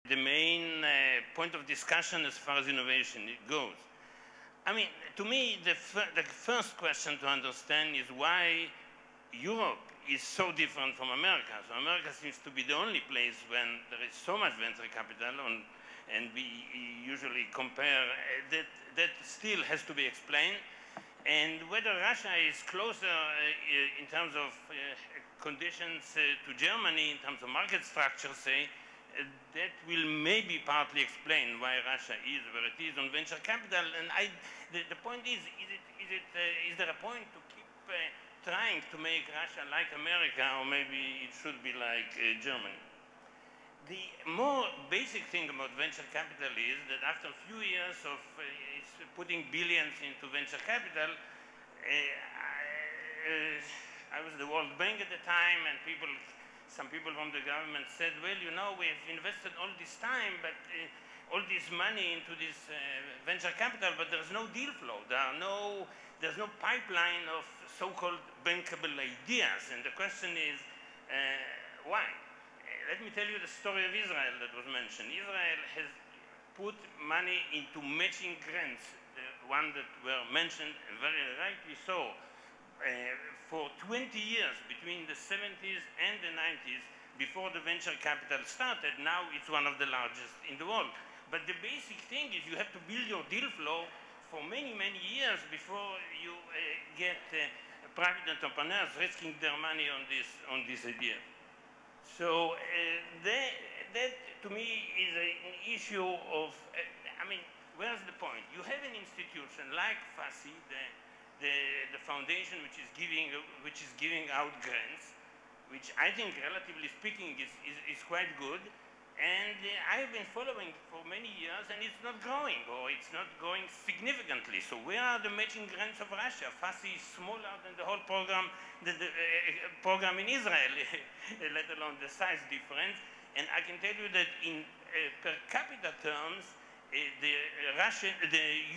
the main point of discussion as far as innovation goes. I mean, to me, the first question to understand is why Europe is so different from America. So America seems to be the only place when there is so much venture capital, and we usually compare, that still has to be explained. And whether Russia is closer in terms of conditions to Germany, in terms of market structure, say, that will maybe partly explain why Russia is where it is on venture capital. And the point is there a point to keep trying to make Russia like America, or maybe it should be like Germany? The more basic thing about venture capital is that after a few years of putting billions into venture capital, I was the World Bank at the time, and some people from the government said, well, you know, we have invested all this time, but all this money into this venture capital, but there's no deal flow. There's no pipeline of so-called bankable ideas. And the question is, why? Let me tell you the story of Israel that was mentioned. Israel has put money into matching grants, the one that were mentioned very rightly so, for 20 years, between the 70s and the 90s, before the venture capital started. Now it's one of the largest in the world. But the basic thing is you have to build your deal flow for many, many years before you get private entrepreneurs risking their money on this idea. So that to me is an issue of, I mean, where's the point? You have an institution like FASI, the foundation which is giving out grants, which I think, relatively speaking, is quite good. And I have been following for many years, and it's not growing, or it's not growing significantly. So where are the matching grants of Russia? FASI is smaller than the whole program, the program in Israel, let alone the size difference. And I can tell you that in per capita terms, the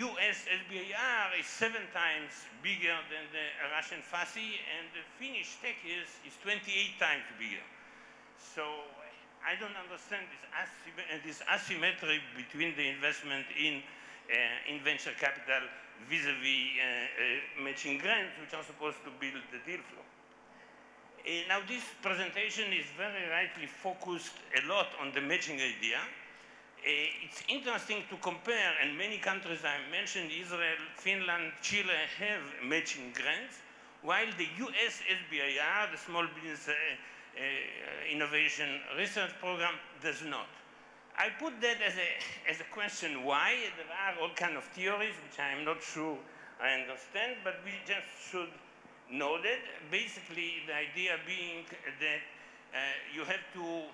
US SBIR is 7 times bigger than the Russian FASI, and the Finnish tech is 28 times bigger. So I don't understand this asymmetry between the investment in venture capital vis-a-vis matching grants, which are supposed to build the deal flow. Now, this presentation is very rightly focused a lot on the matching idea. It's interesting to compare, and many countries I mentioned, Israel, Finland, Chile, have matching grants, while the US SBIR, the Small Business Innovation Research Program, does not. I put that as a question why. There are all kinds of theories, which I am not sure I understand, but we just should know that. Basically, the idea being that you have to,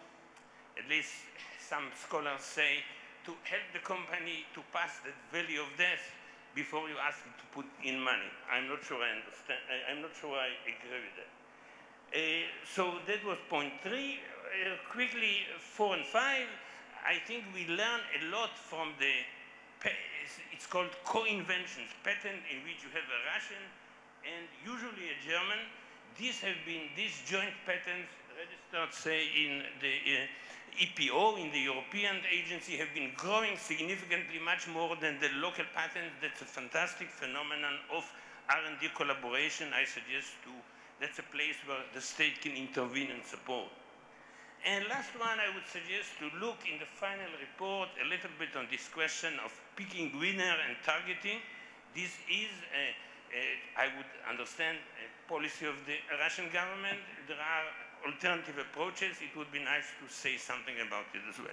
at least some scholars say, to help the company to pass that valley of death before you ask it to put in money. I'm not sure I understand. I'm not sure I agree with that. So that was point 3. Quickly, 4 and 5. I think we learn a lot from it's called co-inventions, patent in which you have a Russian and usually a German. These joint patents registered, say, in the EPO, in the European agency, have been growing significantly, much more than the local patents. That's a fantastic phenomenon of R&D collaboration. I suggest that's a place where the state can intervene and support. And last one, I would suggest to look in the final report a little bit on this question of picking winner and targeting. This is, I would understand, a policy of the Russian government. There are alternative approaches. It would be nice to say something about it as well.